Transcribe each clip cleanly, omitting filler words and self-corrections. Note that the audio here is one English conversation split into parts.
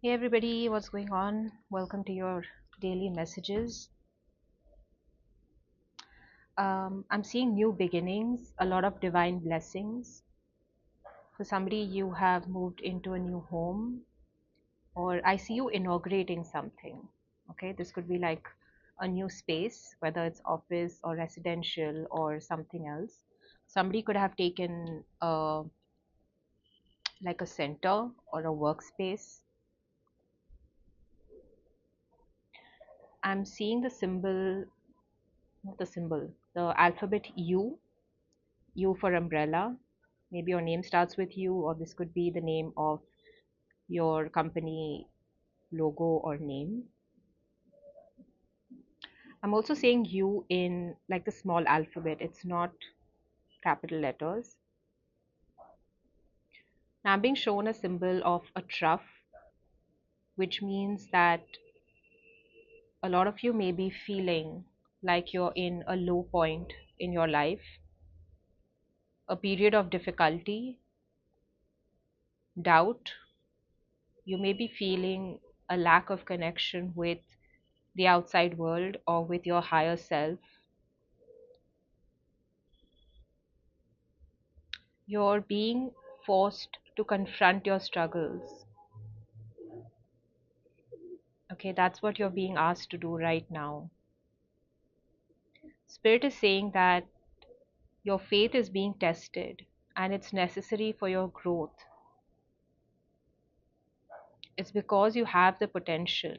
Hey everybody, what's going on? Welcome to your daily messages. I'm seeing new beginnings, a lot of divine blessings. For somebody, you have moved into a new home, or I see you inaugurating something. Okay, this could be like a new space, whether it's office or residential or something else. Somebody could have taken like a center or a workspace. I'm seeing the symbol, not the symbol, the alphabet U. U for umbrella. Maybe your name starts with U, or this could be the name of your company logo or name. I'm also saying U in like the small alphabet, it's not capital letters. Now I'm being shown a symbol of a trough, which means that a lot of you may be feeling like you're in a low point in your life, a period of difficulty, doubt. You may be feeling a lack of connection with the outside world or with your higher self. You're being forced to confront your struggles. Okay, that's what you're being asked to do right now. Spirit is saying that your faith is being tested and it's necessary for your growth. It's because you have the potential,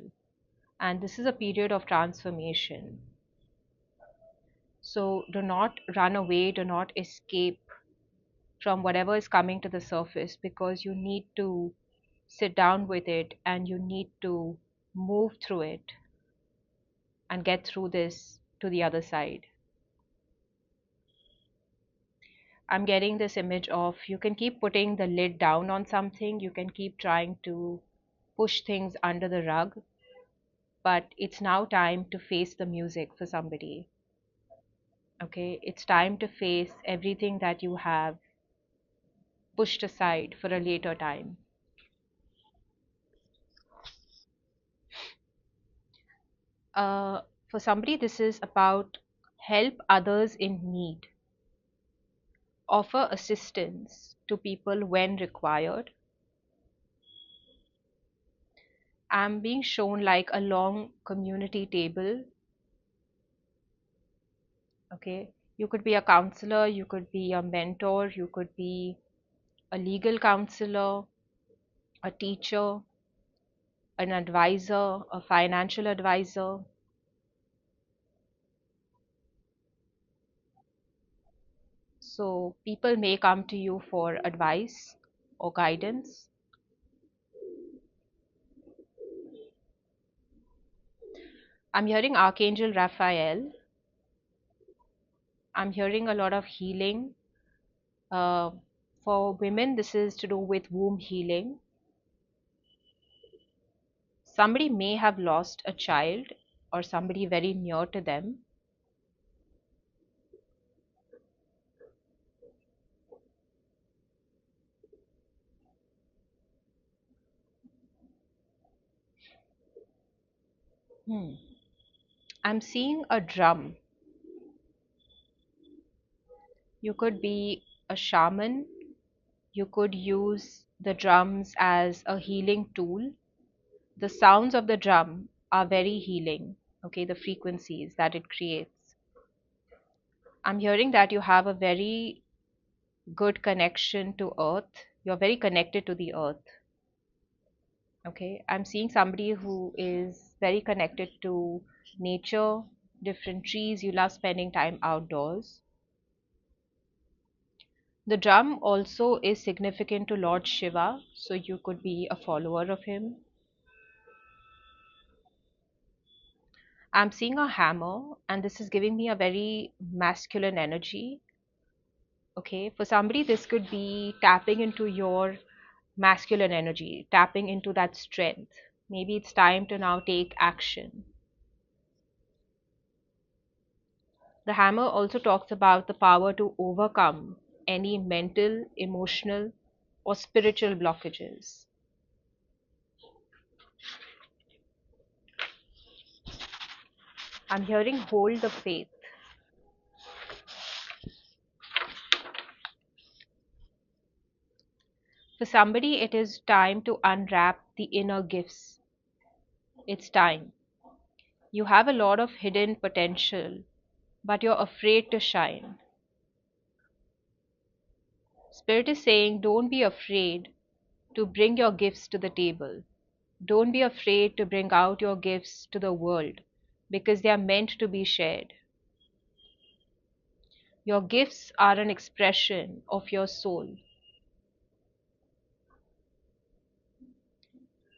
and this is a period of transformation. So do not run away, do not escape from whatever is coming to the surface, because you need to sit down with it and you need to move through it and get through this to the other side. I'm getting this image of you can keep putting the lid down on something, you can keep trying to push things under the rug, but it's now time to face the music for somebody. Okay, it's time to face everything that you have pushed aside for a later time. Uh, for somebody, this is about help others in need, offer assistance to people when required. I'm being shown like a long community table. Okay, you could be a counselor, you could be a mentor, you could be a legal counselor, a teacher, an advisor, a financial advisor. So people may come to you for advice or guidance. I'm hearing Archangel Raphael. I'm hearing a lot of healing. Uh, for women, this is to do with womb healing. Somebody may have lost a child or somebody very near to them. Hmm. I'm seeing a drum. You could be a shaman. You could use the drums as a healing tool. The sounds of the drum are very healing. Okay, the frequencies that it creates. I'm hearing that you have a very good connection to earth. You're very connected to the earth. Okay, I'm seeing somebody who is very connected to nature, different trees. You love spending time outdoors. The drum also is significant to Lord Shiva, so you could be a follower of him. I'm seeing a hammer, and this is giving me a very masculine energy. Okay, for somebody, this could be tapping into your masculine energy, tapping into that strength. Maybe it's time to now take action. The hammer also talks about the power to overcome any mental, emotional, or spiritual blockages. I'm hearing hold the faith. For somebody, it is time to unwrap the inner gifts. It's time. You have a lot of hidden potential, but you're afraid to shine. Spirit is saying, don't be afraid to bring your gifts to the table. Don't be afraid to bring out your gifts to the world because they are meant to be shared. Your gifts are an expression of your soul.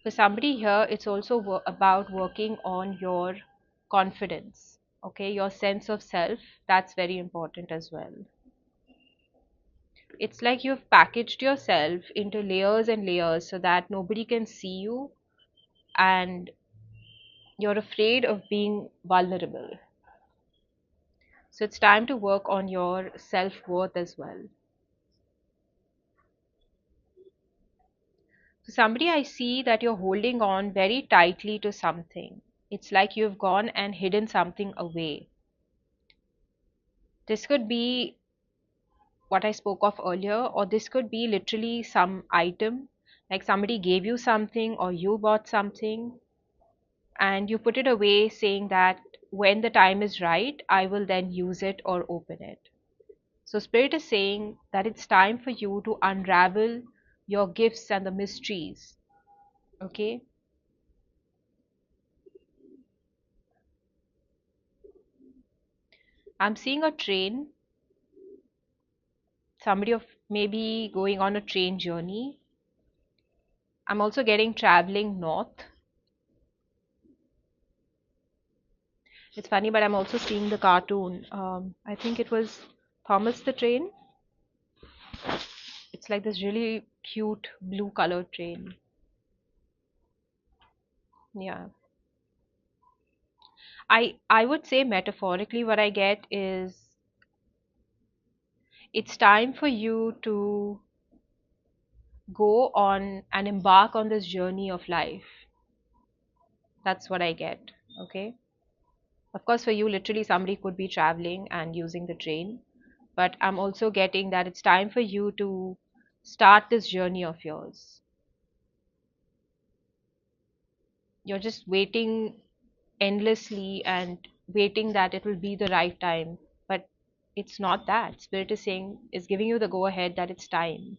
For somebody here, it's also about working on your confidence, okay, your sense of self. That's very important as well. It's like you've packaged yourself into layers and layers so that nobody can see you, and you're afraid of being vulnerable. So it's time to work on your self worth as well. For somebody, I see that you're holding on very tightly to something. It's like you've gone and hidden something away. This could be what I spoke of earlier, or this could be literally some item, like somebody gave you something or you bought something and you put it away saying that when the time is right, I will then use it or open it. So, Spirit is saying that it's time for you to unravel your gifts and the mysteries. Okay? I'm seeing a train, somebody of maybe going on a train journey. I'm also getting traveling north. It's funny, but I'm also seeing the cartoon. I think it was Thomas the Train. It's like this really cute blue colored train. Yeah. I would say metaphorically what I get is it's time for you to go on and embark on this journey of life. That's what I get. Okay. Of course, for you, literally, somebody could be traveling and using the train. But I'm also getting that it's time for you to start this journey of yours. You're just waiting endlessly and waiting that it will be the right time. But it's not that. Spirit is saying, is giving you the go ahead that it's time.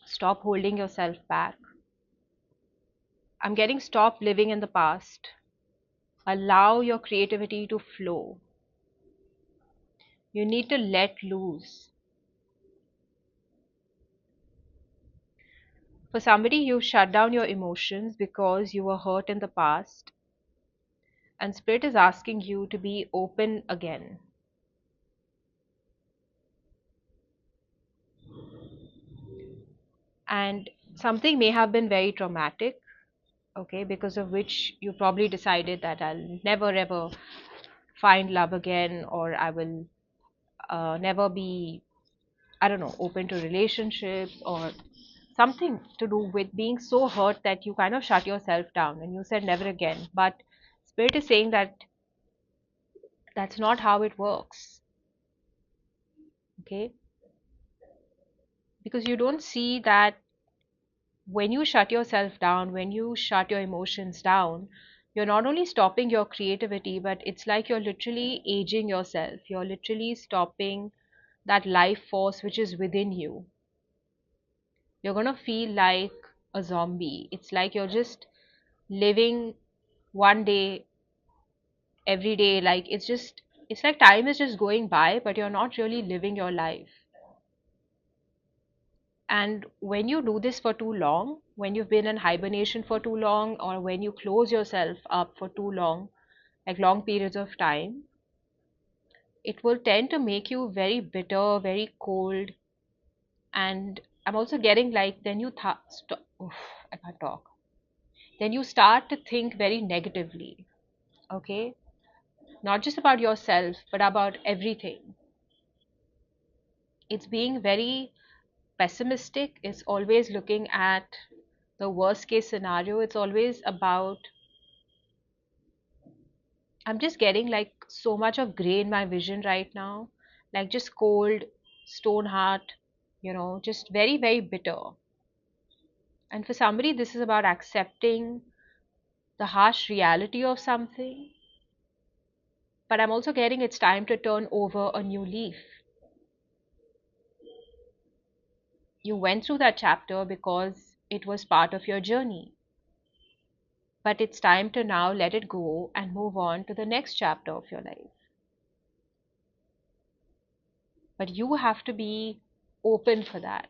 Stop holding yourself back. I'm getting stop living in the past. Allow your creativity to flow. You need to let loose. For somebody, you shut down your emotions because you were hurt in the past, and Spirit is asking you to be open again. And something may have been very traumatic, okay, because of which you probably decided that I'll never ever find love again, or I will never be, I don't know, open to relationships, or something to do with being so hurt that you kind of shut yourself down and you said never again. But Spirit is saying that that's not how it works, okay? Because you don't see that when you shut yourself down, when you shut your emotions down, you're not only stopping your creativity, but it's like you're literally aging yourself. You're literally stopping that life force which is within you. You're going to feel like a zombie. It's like you're just living one day every day. Like it's like time is just going by, but you're not really living your life. And when you do this for too long, when you've been in hibernation for too long, or when you close yourself up for too long, like long periods of time, it will tend to make you very bitter, very cold. And I'm also getting like, then you oof, I can't talk. Then you start to think very negatively, okay? Not just about yourself, but about everything. It's being very pessimistic. It's always looking at the worst case scenario. It's always about I'm just getting like so much of gray in my vision right now, like just cold, stone heart, just very, very bitter. And for somebody, this is about accepting the harsh reality of something, but I'm also getting it's time to turn over a new leaf. You went through that chapter because it was part of your journey, but it's time to now let it go and move on to the next chapter of your life. But you have to be open for that.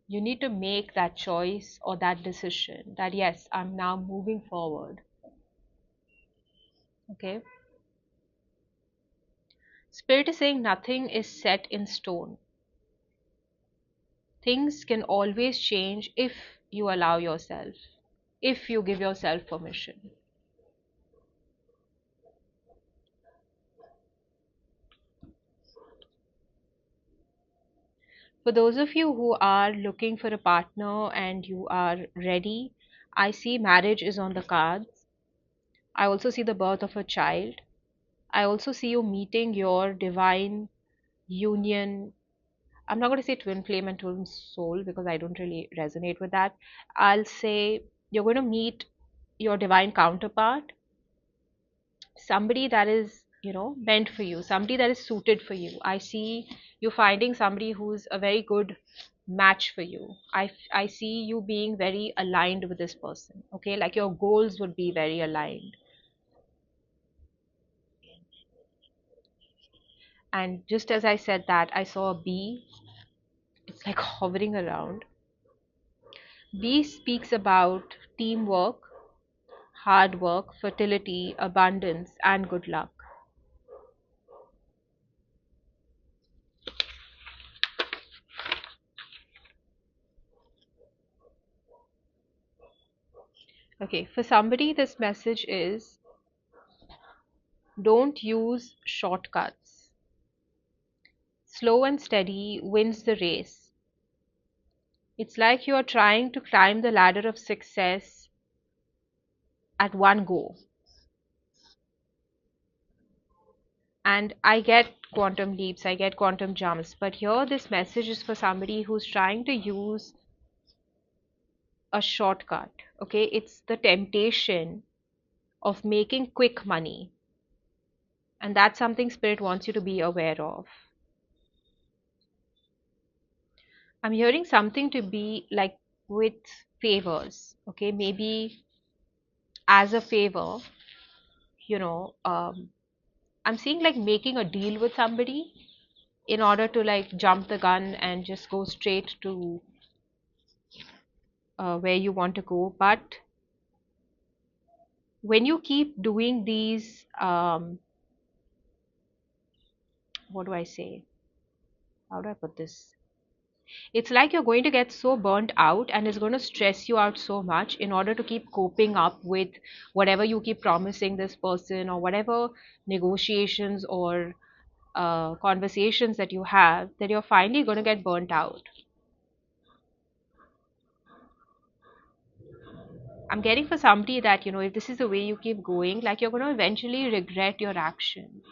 You need to make that choice or that decision that yes, I'm now moving forward. Okay? Spirit is saying nothing is set in stone. Things can always change if you allow yourself, if you give yourself permission. For those of you who are looking for a partner and you are ready, I see marriage is on the cards. I also see the birth of a child. I also see you meeting your divine union. I'm not going to say twin flame and twin soul because I don't really resonate with that. I'll say you're going to meet your divine counterpart, somebody that is, meant for you, somebody that is suited for you. I see you finding somebody who's a very good match for you. I see you being very aligned with this person, okay? Like your goals would be very aligned. And just as I said that, I saw a bee. It's like hovering around. Bee speaks about teamwork, hard work, fertility, abundance, and good luck. Okay, for somebody, this message is don't use shortcuts. Slow and steady wins the race. It's like you are trying to climb the ladder of success at one go. And I get quantum leaps, I get quantum jumps, but here this message is for somebody who's trying to use a shortcut. Okay, it's the temptation of making quick money, and that's something Spirit wants you to be aware of. I'm hearing something to be like with favors, okay, maybe as a favor, you know, um, I'm seeing like making a deal with somebody in order to like jump the gun and just go straight to where you want to go. But when you keep doing these, what do I say? How do I put this? It's like you're going to get so burnt out and it's going to stress you out so much in order to keep coping up with whatever you keep promising this person or whatever negotiations or conversations that you have, that you're finally going to get burnt out. I'm getting for somebody that, if this is the way you keep going, like you're going to eventually regret your actions.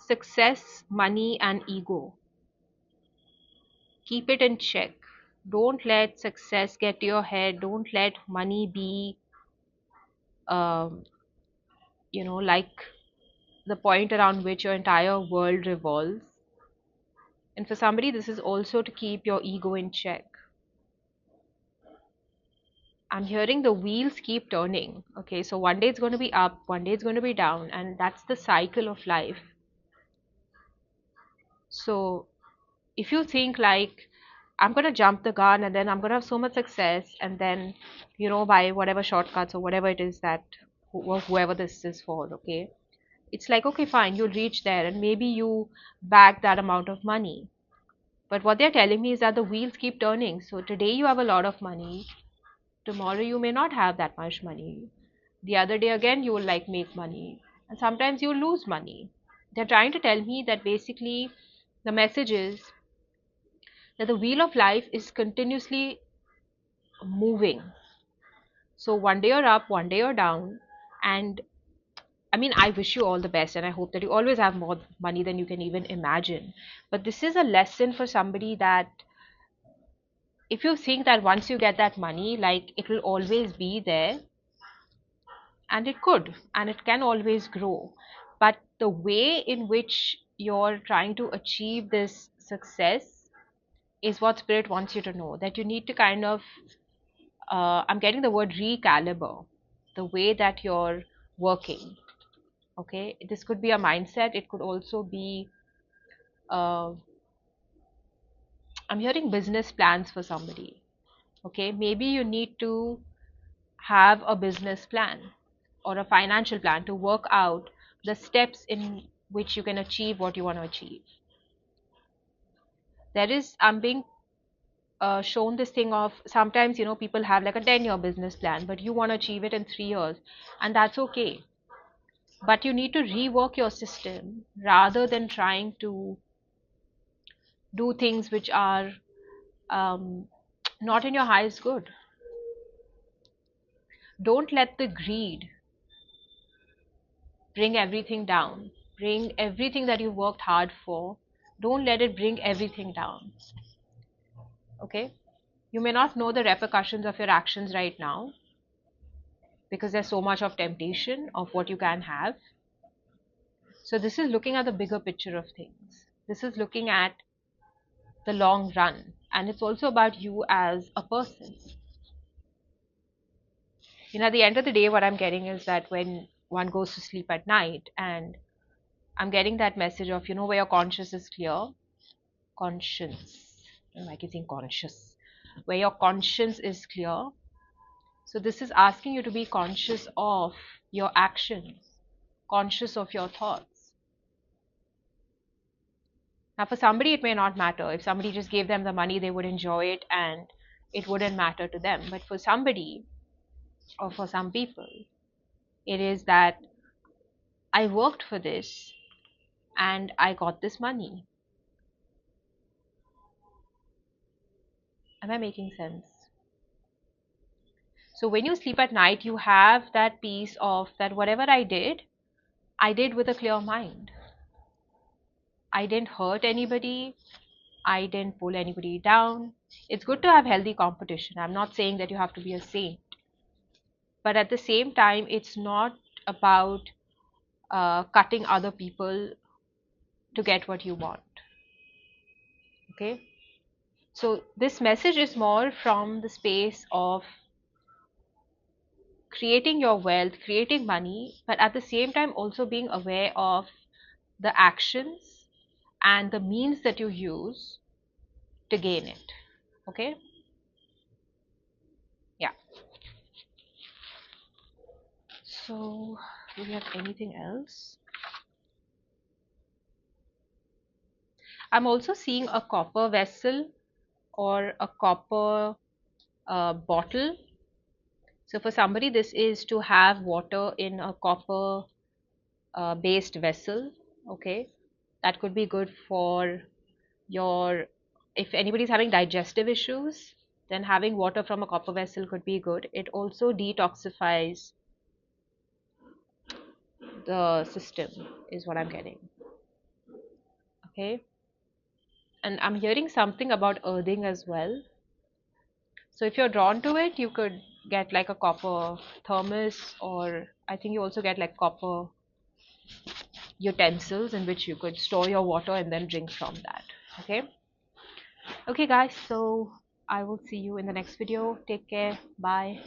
Success, money, and ego. Keep it in check. Don't let success get to your head. Don't let money be, um, like the point around which your entire world revolves. And for somebody, this is also to keep your ego in check. I'm hearing the wheels keep turning. Okay, so one day it's going to be up, one day it's going to be down, and that's the cycle of life. So if you think like, I'm going to jump the gun and then I'm going to have so much success, and then, by whatever shortcuts or whatever it is that whoever this is for, okay, it's like, okay, fine, you'll reach there and maybe you bag that amount of money. But what they're telling me is that the wheels keep turning. So today you have a lot of money, tomorrow you may not have that much money. The other day again you will like make money, and sometimes you lose money. They're trying to tell me that basically the message is that the wheel of life is continuously moving. So one day you're up, one day you're down. And I mean, I wish you all the best and I hope that you always have more money than you can even imagine. But this is a lesson for somebody that if you think that once you get that money, like it will always be there, and it could, and it can always grow. But the way in which you're trying to achieve this success is what Spirit wants you to know, that you need to kind of, I'm getting the word recalibrate the way that you're working. Okay, this could be a mindset, it could also be, uh, I'm hearing business plans for somebody. Okay, maybe you need to have a business plan or a financial plan to work out the steps in which you can achieve what you want to achieve. There is, I'm being shown this thing of sometimes, people have like a 10-year business plan, but you want to achieve it in 3 years, and that's okay. But you need to rework your system rather than trying to do things which are um, not in your highest good. Don't let the greed bring everything down. Bring everything that you worked hard for. Don't let it bring everything down. Okay? You may not know the repercussions of your actions right now because there's so much of temptation of what you can have. So, this is looking at the bigger picture of things. This is looking at the long run. And it's also about you as a person. At the end of the day, what I'm getting is that when one goes to sleep at night, and I'm getting that message of, where your conscience is clear, conscience. I keep saying conscious. Where your conscience is clear. So this is asking you to be conscious of your actions, conscious of your thoughts. Now, for somebody, it may not matter. If somebody just gave them the money, they would enjoy it and it wouldn't matter to them. But for somebody, or for some people, it is that I worked for this and I got this money. Am I making sense? So when you sleep at night, you have that peace of that whatever I did with a clear mind. I didn't hurt anybody. I didn't pull anybody down. It's good to have healthy competition. I'm not saying that you have to be a saint. But at the same time, it's not about cutting other people to get what you want. Okay? So this message is more from the space of creating your wealth, creating money, but at the same time also being aware of the actions and the means that you use to gain it. Okay? Yeah. So, do we have anything else? I'm also seeing a copper vessel or a copper bottle. So, for somebody, this is to have water in a copper based vessel. Okay, that could be good for your, if anybody's having digestive issues, then having water from a copper vessel could be good. It also detoxifies the system, is what I'm getting. Okay, and I'm hearing something about earthing as well. So if you're drawn to it, you could get like a copper thermos, or I think you also get like copper utensils in which you could store your water and then drink from that. Okay. Okay, guys. So I will see you in the next video. Take care. Bye.